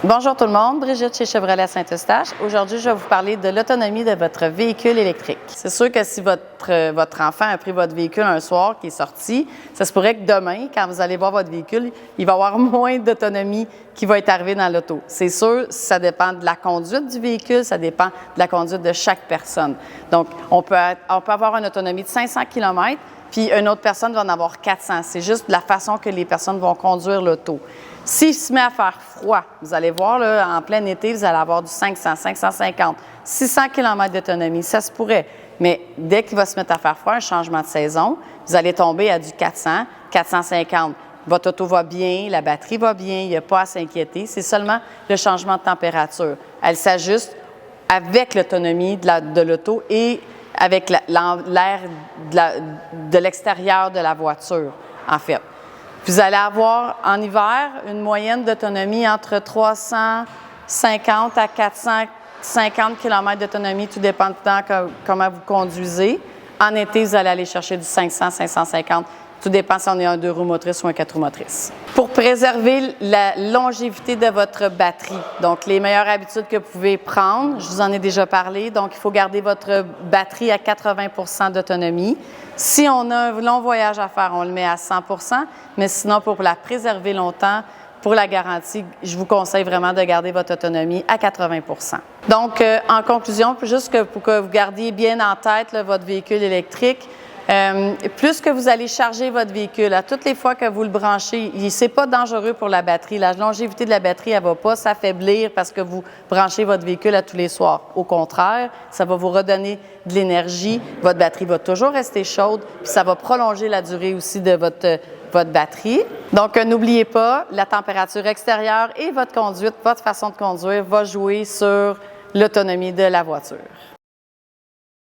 Bonjour tout le monde, Brigitte chez Chevrolet à Saint-Eustache. Aujourd'hui, je vais vous parler de l'autonomie de votre véhicule électrique. C'est sûr que si votre enfant a pris votre véhicule un soir qui est sorti, ça se pourrait que demain, quand vous allez voir votre véhicule, il va avoir moins d'autonomie qui va être arrivée dans l'auto. C'est sûr, ça dépend de la conduite du véhicule, ça dépend de la conduite de chaque personne. Donc, on peut avoir une autonomie de 500 km, puis une autre personne va en avoir 400. C'est juste la façon que les personnes vont conduire l'auto. S'il se met à faire froid, vous allez voir, là, en plein été, vous allez avoir du 500, 550, 600 km d'autonomie, ça se pourrait. Mais dès qu'il va se mettre à faire froid, un changement de saison, vous allez tomber à du 400, 450. Votre auto va bien, la batterie va bien, il n'y a pas à s'inquiéter. C'est seulement le changement de température. Elle s'ajuste avec l'autonomie de l'auto et avec l'air de l'extérieur de la voiture, en fait. Vous allez avoir en hiver une moyenne d'autonomie entre 350 à 450 km d'autonomie, tout dépend du temps comment vous conduisez. En été, vous allez aller chercher du 500, 550, tout dépend si on est un 2 roues motrices ou un 4 roues motrices. Pour préserver la longévité de votre batterie, donc les meilleures habitudes que vous pouvez prendre, je vous en ai déjà parlé, donc il faut garder votre batterie à 80 % d'autonomie. Si on a un long voyage à faire, on le met à 100 %, mais sinon, pour la préserver longtemps, pour la garantie, je vous conseille vraiment de garder votre autonomie à 80 %. Donc, en conclusion, juste pour que vous gardiez bien en tête là, votre véhicule électrique, plus que vous allez charger votre véhicule, à toutes les fois que vous le branchez, ce n'est pas dangereux pour la batterie. La longévité de la batterie, elle ne va pas s'affaiblir parce que vous branchez votre véhicule à tous les soirs. Au contraire, ça va vous redonner de l'énergie. Votre batterie va toujours rester chaude, puis ça va prolonger la durée aussi de votre batterie. Donc, n'oubliez pas, la température extérieure et votre conduite, votre façon de conduire va jouer sur l'autonomie de la voiture.